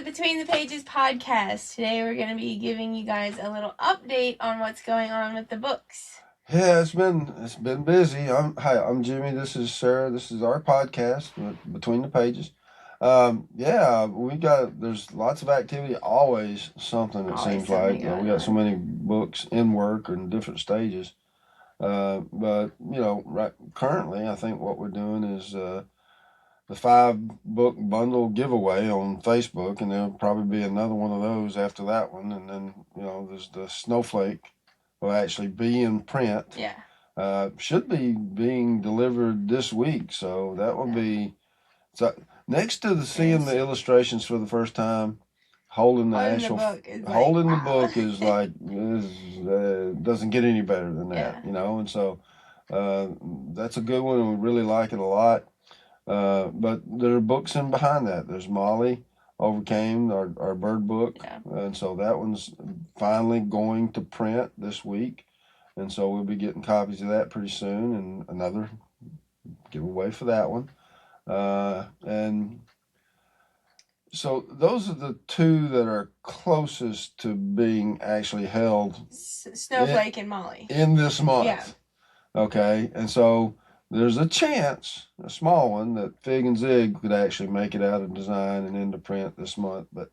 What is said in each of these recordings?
the Between the Pages podcast. Today we're going to be giving you guys a little update on what's going on with the books. Yeah, it's been busy. I'm Jimmy. This is Sarah. This is our podcast, Between the Pages. There's lots of activity. Always something. It Always seems like something going we got so on. many books in work or in different stages. But right currently, I think what we're doing is the 5 book bundle giveaway on Facebook, and there'll probably be another one of those after that one, and then there's the Snowflake will actually be in print. Yeah. Should be being delivered this week, so that will be so. Next to seeing the illustrations for the first time, holding the book is like doesn't get any better than that, and so that's a good one, and we really like it a lot. But there are books in behind that. There's Molly Overcame, our bird book, and so that one's finally going to print this week, and so we'll be getting copies of that pretty soon, and another giveaway for that one. And so those are the 2 that are closest to being actually held. Snowflake and Molly. In this month. Yeah. Okay, and so there's a chance, a small one, that Fig and Zig could actually make it out of design and into print this month, but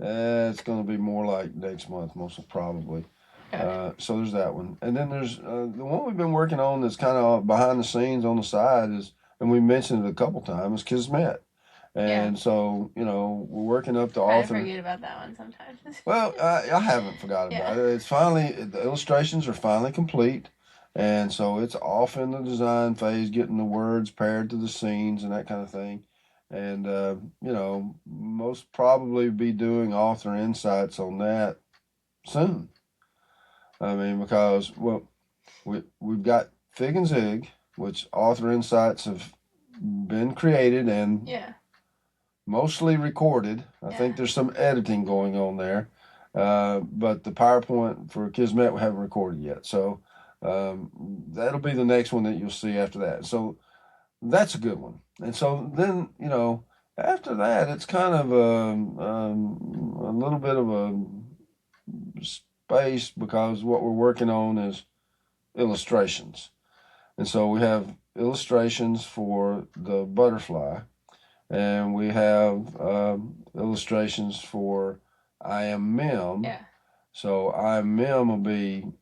it's going to be more like next month, most probably. So there's that one. And then there's the one we've been working on that's kind of behind the scenes on the side is, and we mentioned it a couple times, Kismet. And so, we're working up the author. I forget about that one sometimes. Well, I haven't forgot about it. It's finally, the illustrations are finally complete. And so it's off in the design phase, getting the words paired to the scenes and that kind of thing. And, most probably be doing author insights on that soon. I mean, because, we've got Fig and Zig, which author insights have been created and mostly recorded. I think there's some editing going on there. But the PowerPoint for Kismet we haven't recorded yet. So that'll be the next one that you'll see after that. So that's a good one. And so then, after that, it's kind of a little bit of a space because what we're working on is illustrations. And so we have illustrations for the butterfly, and we have illustrations for I Am Mim. Yeah. So I Am Mim will be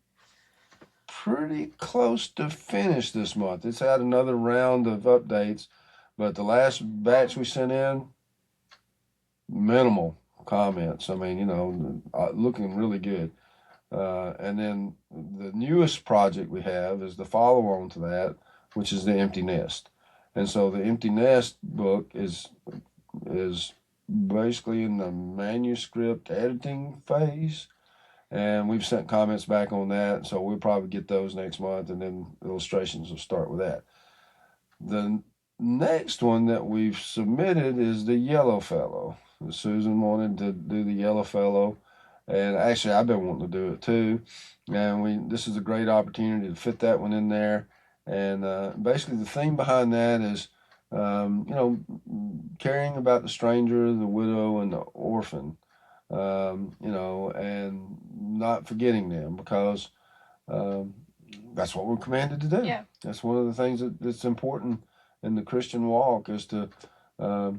pretty close to finish this month. It's had another round of updates, but the last batch we sent in, minimal comments. I mean, looking really good. And then the newest project we have is the follow-on to that, which is the Empty Nest. And so the Empty Nest book is basically in the manuscript editing phase. And we've sent comments back on that, so we'll probably get those next month, and then illustrations will start with that. The next one that we've submitted is the Yellow Fellow. Susan wanted to do the Yellow Fellow, and actually I've been wanting to do it too. And this is a great opportunity to fit that one in there. And basically the theme behind that is, caring about the stranger, the widow, and the orphan. And not forgetting them, because that's what we're commanded to do. Yeah. That's one of the things that's important in the Christian walk is to, I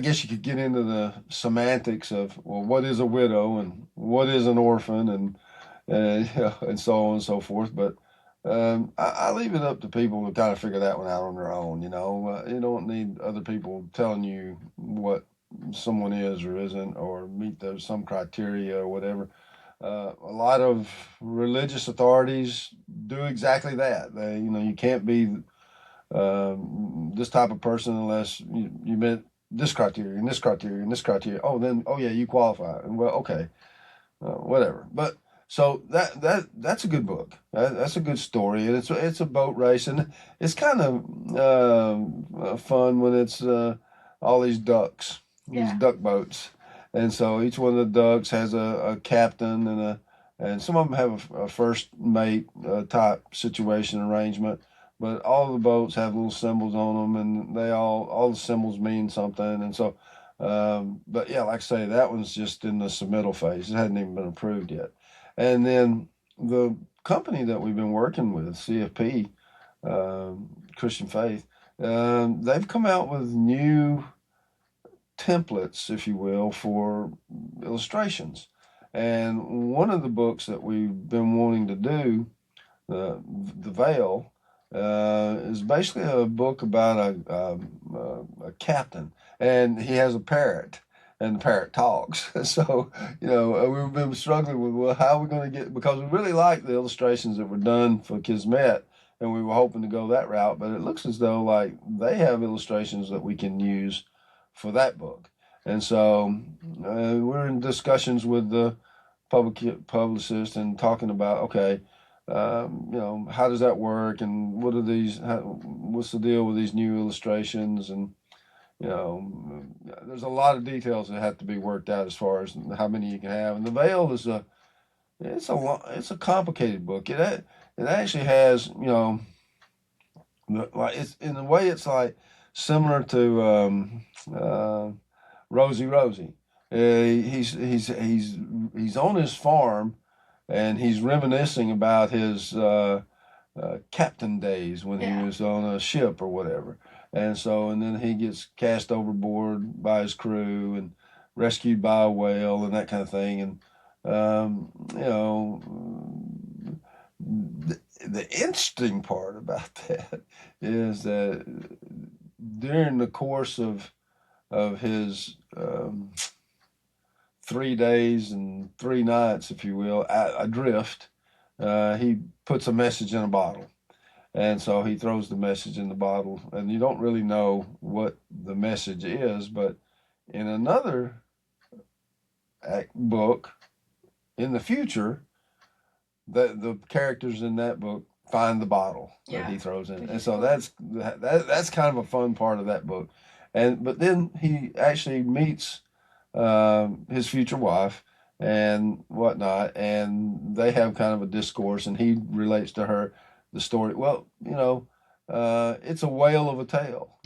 guess you could get into the semantics of, well, what is a widow and what is an orphan and so on and so forth. But I leave it up to people to kind of figure that one out on their own. You don't need other people telling you what someone is or isn't, or meet some criteria or whatever. A lot of religious authorities do exactly that. You can't be this type of person unless you met this criteria and this criteria and this criteria. Oh yeah, you qualify. And well, okay, whatever. But so that's a good book. That's a good story, and it's a boat race, and it's kind of fun when it's all these ducks, these duck boats, and so each one of the ducks has a captain and some of them have a first mate type situation arrangement, but all the boats have little symbols on them, and they all the symbols mean something. And so, but yeah, like I say, that one's just in the submittal phase. It hadn't even been approved yet. And then the company that we've been working with, CFP, Christian Faith, they've come out with new templates, if you will, for illustrations. And one of the books that we've been wanting to do, the Veil, is basically a book about a captain, and he has a parrot, and the parrot talks. So, we've been struggling with, well, how are we going to get, because we really like the illustrations that were done for Kismet, and we were hoping to go that route, but it looks as though like they have illustrations that we can use for that book. And so we're in discussions with the publicist and talking about, okay, how does that work, and what's the deal with these new illustrations, and there's a lot of details that have to be worked out as far as how many you can have. And the Veil is it's a complicated book. It actually has, like, it's in a way it's like similar to Rosie. He's on his farm, and he's reminiscing about his captain days when he was on a ship or whatever. And then he gets cast overboard by his crew and rescued by a whale and that kind of thing. And the interesting part about that is that during the course of his 3 days and 3 nights, if you will, adrift, he puts a message in a bottle. And so he throws the message in the bottle, and you don't really know what the message is. But in another book in the future, the characters in that book find the bottle that he throws in, and so that's kind of a fun part of that book. But then he actually meets his future wife and whatnot, and they have kind of a discourse, and he relates to her the story. Well, it's a whale of a tale.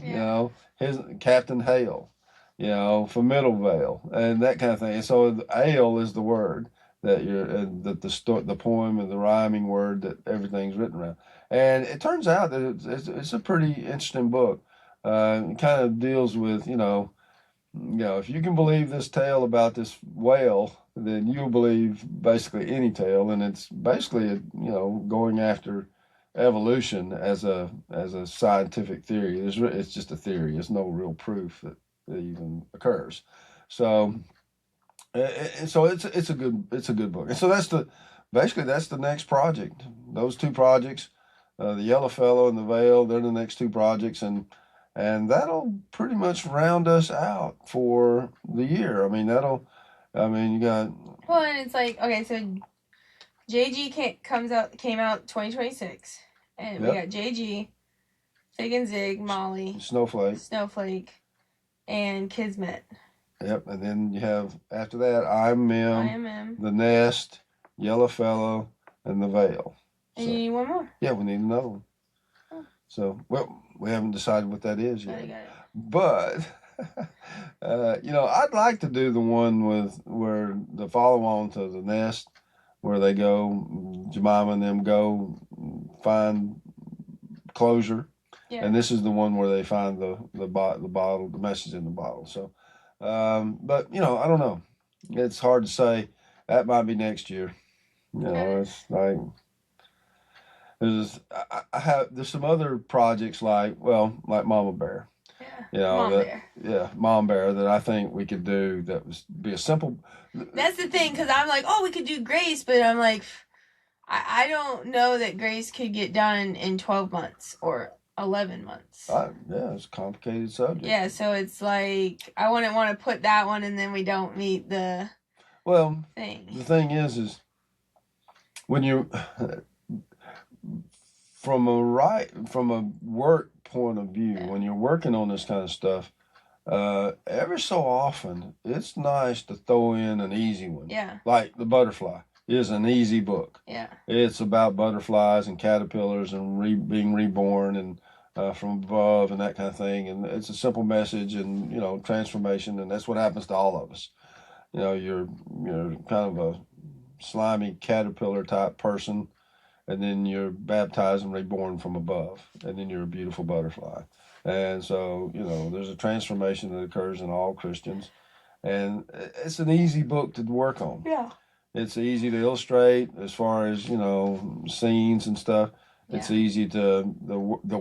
His Captain Hale, for Middle Vale and that kind of thing. And so the ale is the word that the poem and the rhyming word that everything's written around. And it turns out that it's a pretty interesting book. It kind of deals with, if you can believe this tale about this whale, then you'll believe basically any tale, and it's basically going after evolution as a scientific theory. It's just a theory. There's no real proof that it even occurs. So it's a good book. And so that's the next project. Those two projects, the Yellow Fellow and the Veil, they're the next two projects, and that'll pretty much round us out for the year. You got. Well, and it's like, okay, so JG came out 2026, and we got JG, Fig and Zig, Molly, Snowflake, and Kismet. Yep, and then you have after that I'm Mim, the Nest, Yellow Fellow, and the Veil. And you need one more. Yeah, we need another one. Oh. So, well, we haven't decided what that is yet. But I'd like to do the one where the follow on to the Nest, where they go, Jemima and them go find closure. Yeah. And this is the one where they find the bottle, the message in the bottle. So, but I don't know. It's hard to say. That might be next year. It's like there's some other projects like Mama Bear. Mom Bear that I think we could do that was be a simple. That's the thing, because I'm like, we could do Grace, but I'm like, I don't know that Grace could get done in 12 months or 11 months. It's a complicated subject. Yeah, so it's like I wouldn't want to put that one, and then we don't meet the thing. The thing is when you from a work point of view, when you're working on this kind of stuff, every so often it's nice to throw in an easy one. Yeah. Like the butterfly. is an easy book. Yeah. It's about butterflies and caterpillars and being reborn and from above and that kind of thing. And it's a simple message and, transformation. And that's what happens to all of us. You're kind of a slimy caterpillar type person, and then you're baptized and reborn from above, and then you're a beautiful butterfly. And so, there's a transformation that occurs in all Christians. And it's an easy book to work on. Yeah. It's easy to illustrate as far as, scenes and stuff. Yeah. It's easy the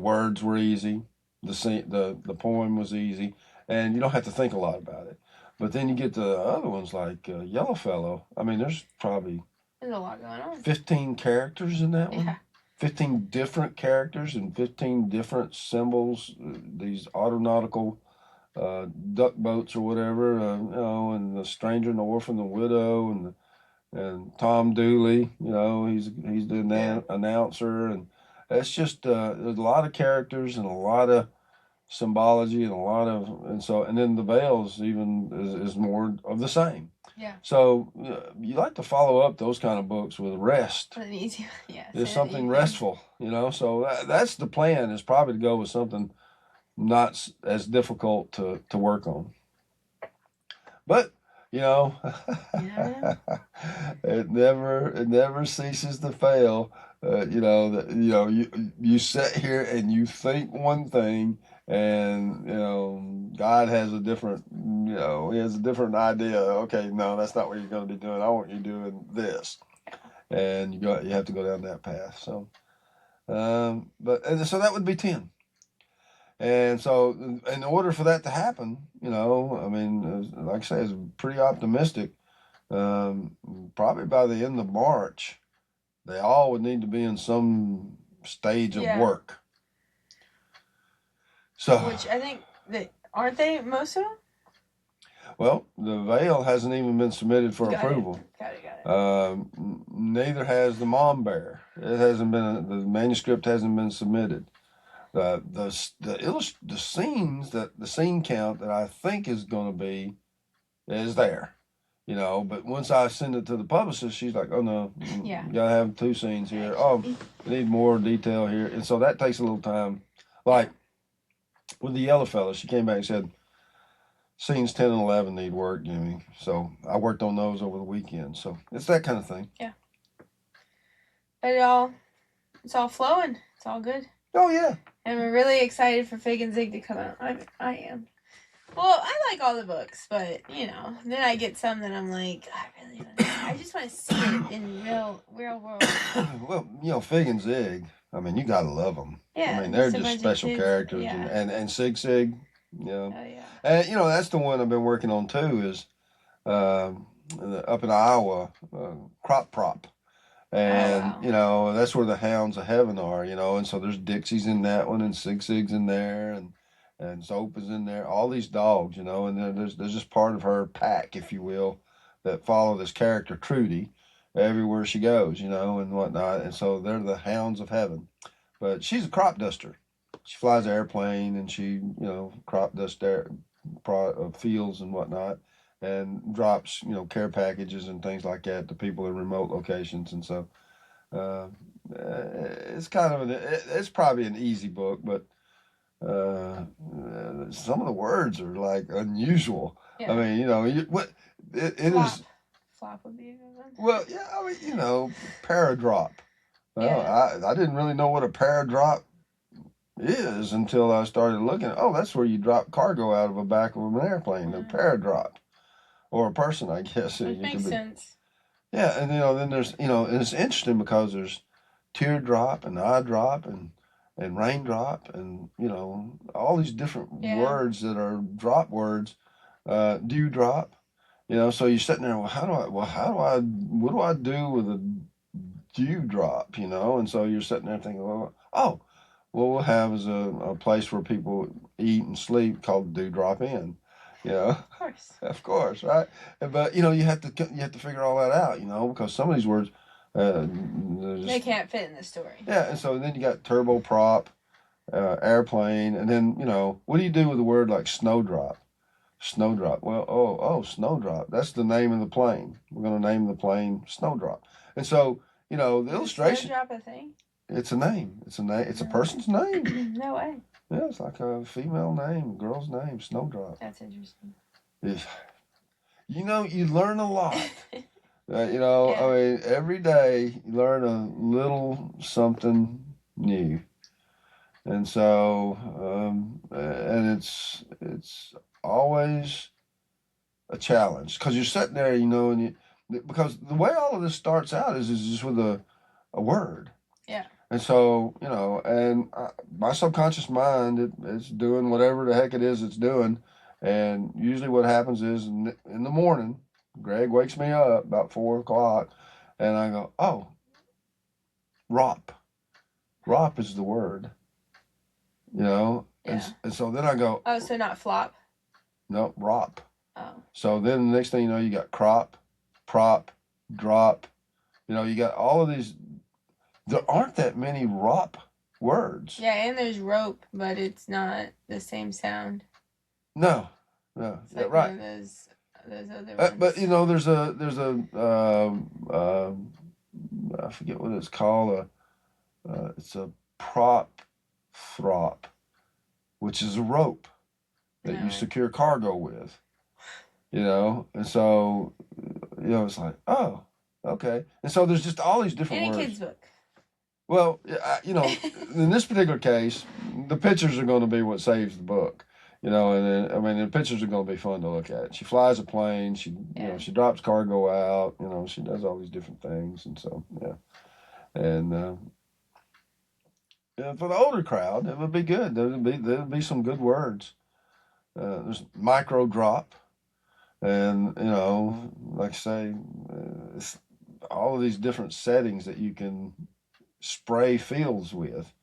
words were easy. The poem was easy. And you don't have to think a lot about it. But then you get the other ones like Yellowfellow. I mean, there's a lot going on. 15 characters in that one. Yeah. 15 different characters and 15 different symbols. These autonautical duck boats or whatever, and the stranger and the orphan, the widow, and Tom Dooley, he's the announcer, and it's just there's a lot of characters and a lot of symbology and then the veils even is more of the same. Yeah. So you like to follow up those kind of books with rest. Easy, yeah. It's something restful, So that's the plan, is probably to go with something not as difficult to work on. But yeah. it never ceases to fail. You sit here and you think one thing, and God has a different he has a different idea. Okay, no, that's not what you're going to be doing. I want you doing this, and you have to go down that path. So, so that would be 10. And so, in order for that to happen, like I say, it's pretty optimistic. Probably by the end of March, they all would need to be in some stage of work. So, which I think aren't they most of them? Well, the veil hasn't even been submitted for approval. Got it. Neither has the Mom Bear. It hasn't been. The manuscript hasn't been submitted. The scenes the scene count that I think is going to be is there, But once I send it to the publicist, she's like, "Oh no, you gotta have 2 scenes here. Oh, you need more detail here," and so that takes a little time. Like with the Yellowfellow, she came back and said, "Scenes 10 and 11 need work, Jimmy." So I worked on those over the weekend. So it's that kind of thing. Yeah. But it's all flowing. It's all good. Oh yeah. And we're really excited for Fig and Zig to come out. I am. Well, I like all the books, but then I get some that I'm like, I just want to see it in real world. Well, Fig and Zig, you gotta love them. Yeah. They're just special characters, and Sig. Oh yeah. And that's the one I've been working on too. Is up in Iowa, Crop Prop. And, that's where the Hounds of Heaven are, and so there's Dixie's in that one, and Sig's in there, and Zope is in there, all these dogs, and there's just part of her pack, if you will, that follow this character, Trudy, everywhere she goes, and whatnot, and so they're the Hounds of Heaven. But she's a crop duster. She flies an airplane, and she, crop dusts fields and whatnot, and drops, care packages and things like that to people in remote locations. And so it's kind of it's probably an easy book, but some of the words are like unusual. Yeah. It Flop. is. Flop would be a good one. Well, yeah, paradrop. Well, I didn't really know what a paradrop is until I started looking. Oh, that's where you drop cargo out of the back of an airplane, a paradrop. Or a person, I guess. It makes sense. Yeah, and then there's and it's interesting because there's teardrop and eye drop and raindrop and all these different words that are drop words, dewdrop. So you're sitting there. What do I do with a dewdrop? And so you're sitting there thinking, what we'll have is a place where people eat and sleep called Dewdrop Inn. Of course, right? But you have to figure all that out, because some of these words they can't fit in the story. Yeah, and so then you got turboprop, airplane, and then what do you do with a word like snowdrop? Snowdrop. Well, Snowdrop. That's the name of the plane. We're going to name the plane Snowdrop. And so, the illustration. Snowdrop a thing? It's a name. It's a name. It's a person's name. No way. Yeah, it's like a female name, girl's name, Snowdrop. That's interesting. You learn a lot. I mean, every day you learn a little something new. And so, and it's always a challenge because you're sitting there, because the way all of this starts out is just with a word. Yeah. And so, and my subconscious mind, it's doing whatever the heck it is it's doing. And usually what happens is in the morning, Greg wakes me up about 4 o'clock, and I go, oh, ROP. ROP is the word. Yeah. And so then I go, oh, so not flop? No, ROP. Oh. So then the next thing you know, you got crop, prop, drop. You got all of these. There aren't that many ROP words. Yeah, and there's rope, but it's not the same sound. No. It's like right. One of those other ones. But there's a I forget what it's called. It's a prop throp, which is a rope that you secure cargo with. And so it's like, oh, okay. And so there's just all these different words. In a kid's book. Well, in this particular case, the pictures are going to be what saves the book. And then, the pictures are going to be fun to look at. She flies a plane. She drops cargo out. She does all these different things. And so, yeah. And for the older crowd, it would be good. There'd be some good words. There's micro drop. And, like I say, it's all of these different settings that you can spray fields with,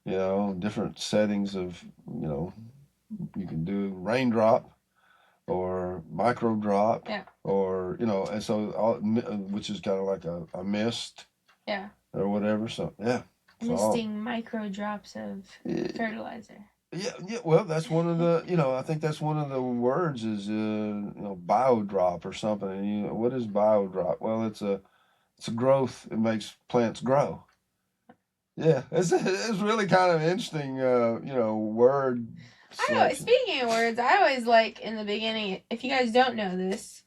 different settings of, you can do raindrop or micro drop, or, and so, which is kind of like a mist, or whatever. So, yeah. Misting micro drops of fertilizer. Yeah. Well, that's one of the, I think that's one of the words is, biodrop or something. And, what is biodrop? Well, it's a growth. It makes plants grow. Yeah, it's really kind of interesting, word. I know. Speaking of words, I always like in the beginning. If you guys don't know this,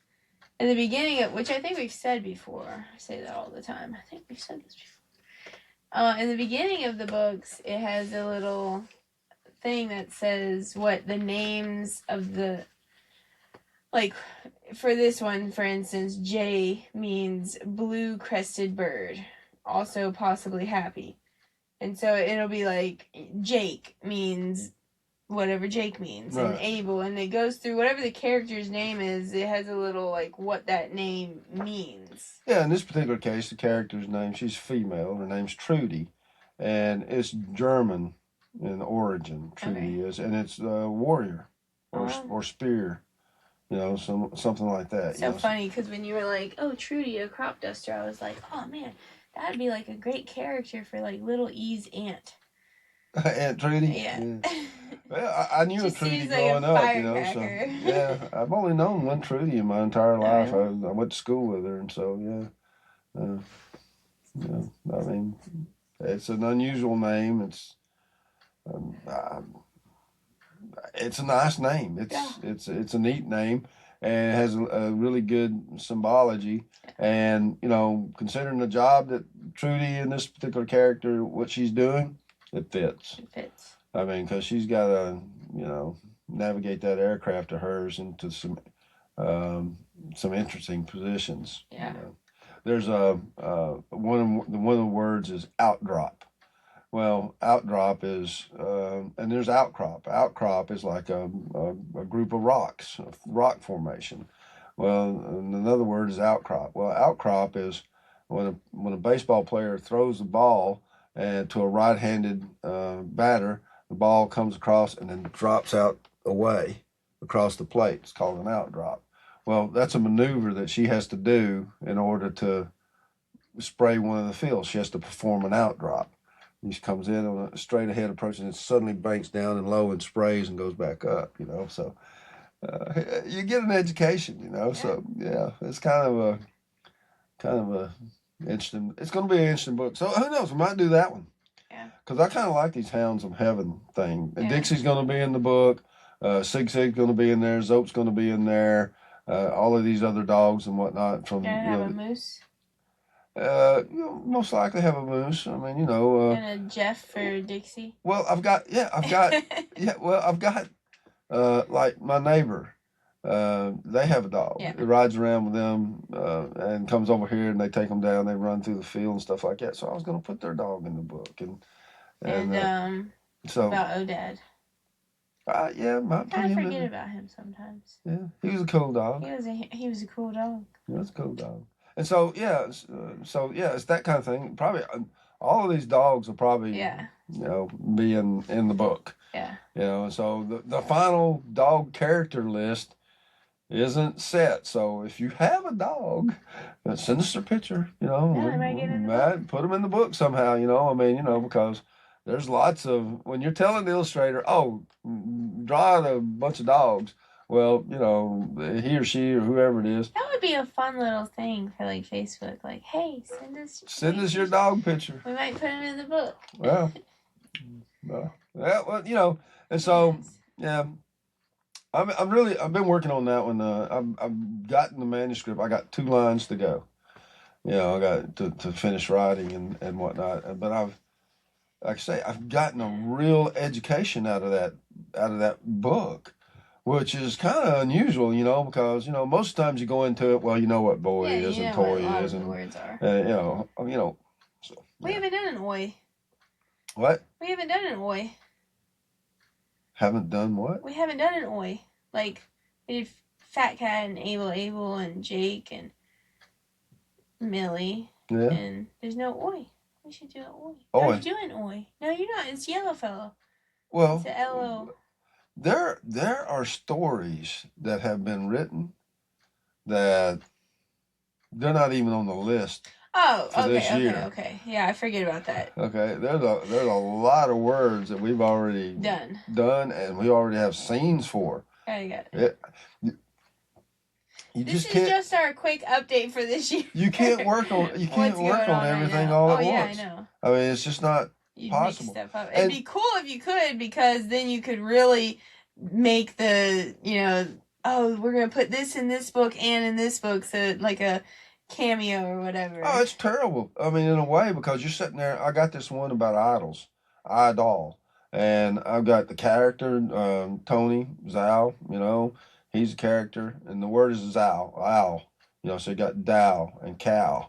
in the beginning of which I think we've said before, I say that all the time. I think we've said this before. In the beginning of the books, it has a little thing that says what the names of the, like, for this one, for instance, J means blue crested bird, also possibly happy. And so it'll be like Jake means whatever Jake means, right. And Abel, and it goes through whatever the character's name is. It has a little like what that name means. Yeah, in this particular case, the character's name, she's female. Her name's Trudy, and it's German in origin. Trudy is, and it's warrior or spear. Something like that. So funny because when you were like, "Oh, Trudy, a crop duster," I was like, "Oh man, that'd be like a great character for like Little E's aunt." Aunt Trudy? Yeah. Well, I knew a Trudy growing up, so yeah. I've only known one Trudy in my entire life. I went to school with her, and so I mean, it's an unusual name. It's a nice name. It's a neat name, and it has a really good symbology. And considering the job that Trudy and this particular character, what she's doing, it fits. It fits. I mean, because she's got to navigate that aircraft of hers into some interesting positions. Yeah. There's one of the words is outdrop. Well, outdrop is, and there's outcrop. Outcrop is like a group of rocks, a rock formation. Well, another word is outcrop. Well, outcrop is when a baseball player throws the ball to a right-handed batter, the ball comes across and then drops out away across the plate. It's called an outdrop. Well, that's a maneuver that she has to do in order to spray one of the fields. She has to perform an outdrop. He comes in on a straight ahead approach and it suddenly banks down and low and sprays and goes back up, So you get an education, you know. Yeah. So yeah, it's kind of a interesting. It's going to be an interesting book. So who knows? We might do that one. Yeah. Because I kind of like these Hounds of Heaven thing. And Dixie's going to be in the book. Sig's going to be in there. Zope's going to be in there. All of these other dogs and whatnot. From have a moose. Most likely have a moose. I mean, and a Jeff for Dixie. Well, I've got like my neighbor. They have a dog. Yeah. It rides around with them and comes over here, and they take them down. They run through the field and stuff like that. So I was going to put their dog in the book, and so about Odad. Yeah, might I forget about him sometimes. Yeah, he was a cool dog. He was a cool dog. He was a cool dog. And so it's that kind of thing. Probably all of these dogs will probably be in the book. Yeah. So the final dog character list isn't set. So if you have a dog, send us a picture. We might put them in the book somehow. Because there's lots of, when you're telling the illustrator, draw out a bunch of dogs. Well, he or she or whoever it is. That would be a fun little thing for like Facebook. Like, hey, send us your dog picture. We might put him in the book. Well, and so I've been working on that one. I've gotten the manuscript. I got 2 lines to go. I got to finish writing and whatnot. But I've gotten a real education out of that book, which is kind of unusual, because most times you go into it, well, you know what boy is and toy is, and words are. So, we haven't done an oi. What? We haven't done an oi. Haven't done what? We haven't done an oi. Like we did Fat Cat and Abel and Jake and Millie. Yeah. And there's no oi. We should do an oi. Oh, you're doing oi. No, you're not. It's Yellowfellow. Well, it's a L-O. There are stories that have been written that they're not even on the list. Oh, okay. Yeah, I forget about that. Okay, there's a lot of words that we've already done, and we already have scenes for. I got it. This is just our quick update for this year. You can't work on everything all at once. Yeah, I know. I mean, it's just not possible. Make stuff up. It'd be cool if you could, because then you could really make the we're gonna put this in this book and in this book, so like a cameo or whatever. Oh, it's terrible. I mean, in a way, because you're sitting there. I got this one about idol, and I've got the character Tony Zhao. He's a character, and the word is Zhao, owl. So you got Dow and cow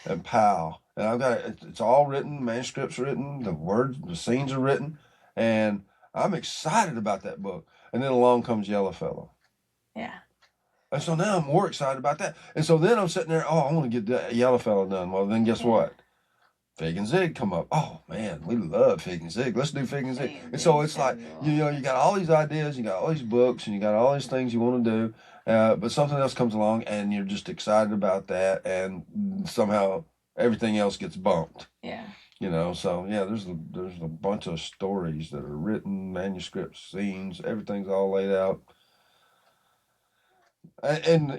and pow, and I've got it's all written, manuscripts written, the scenes are written, and I'm excited about that book. And then along comes Yellowfellow. Yeah. And so now I'm more excited about that. And so then I'm sitting there, I want to get that Yellowfellow done. Well, then guess what? Fig and Zig come up. Oh, man, we love Fig and Zig. Let's do Fig and Zig. And so it's like, you got all these ideas, you got all these books, and you got all these things you want to do, but something else comes along, and you're just excited about that, and somehow everything else gets bumped. Yeah. So yeah, there's a bunch of stories that are written, manuscripts, scenes, everything's all laid out. And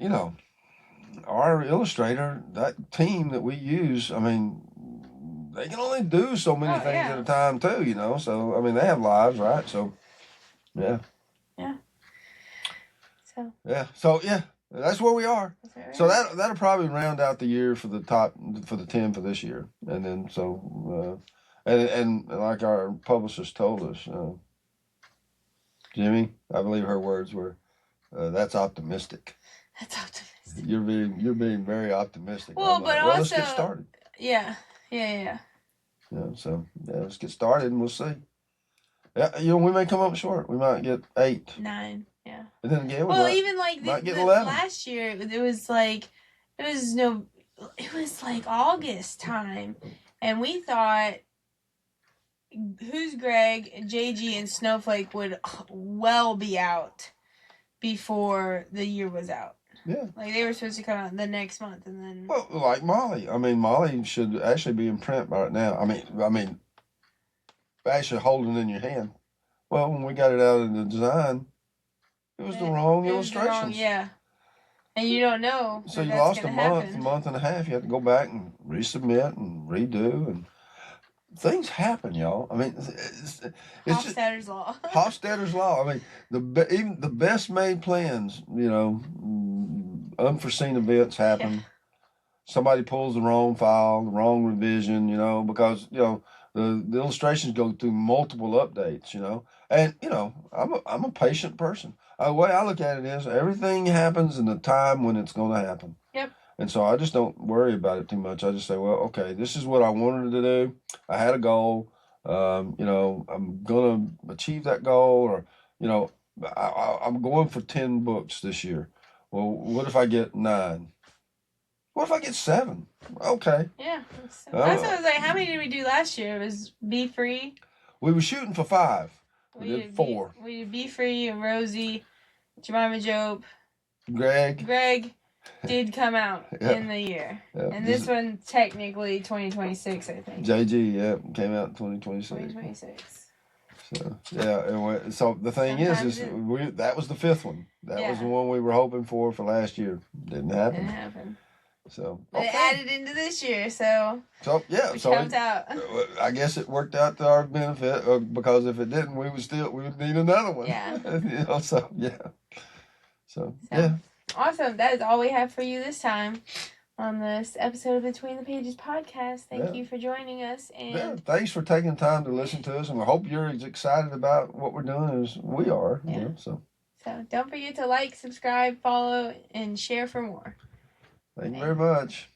our illustrator, that team that we use, I mean, they can only do so many things at a time too, So I mean, they have lives, right? So yeah. Yeah. So yeah, that's where we are. So that'll probably round out the year for the 10 for this year, and then and like our publicist told us, Jimmy, I believe her words were, "That's optimistic." That's optimistic. You're being very optimistic. Well, but also, let's get started. Yeah. So let's get started and we'll see. Yeah, we may come up short. We might get 8, 9. Yeah. And then again, even like the last year, it was like August time, and we thought Who's Greg, JG, and Snowflake would well be out before the year was out. Yeah. Like they were supposed to come out the next month, and then. Well, like Molly. I mean, Molly should actually be in print by right now. I mean, actually holding it in your hand. Well, when we got it out in the design, It was the wrong illustrations. Yeah. And you don't know. So you lost a month and a half. You have to go back and resubmit and redo, and things happen, y'all. I mean, it's Hofstadter's law. Hofstadter's law. I mean, even the best made plans, unforeseen events happen. Yeah. Somebody pulls the wrong file, the wrong revision, because the illustrations go through multiple updates, and I'm a patient person. The way I look at it is everything happens in the time when it's going to happen. Yep. And so I just don't worry about it too much. I just say, well, okay, this is what I wanted to do. I had a goal. I'm going to achieve that goal, or, I'm going for 10 books this year. Well, what if I get 9? What if I get 7? Okay. Yeah. That's what I was like, how many did we do last year? It was Be Free. We were shooting for 5. We did 4. We did Be Free and Rosie, Jemima Job. Greg did come out in the year. Yep. And this one technically 2026, I think. JG, came out in 2026. 2026. So, so the thing is that was the 5th one. That was the one we were hoping for last year. Didn't happen. So but it added into this year, so it comes out. I guess it worked out to our benefit, because if it didn't, we would need another one. Yeah. So yeah. Awesome. That is all we have for you this time on this episode of Between the Pages podcast. Thank you for joining us. And thanks for taking time to listen to us, and we hope you're as excited about what we're doing as we are. Yeah. So don't forget to like, subscribe, follow, and share for more. Thank you very much.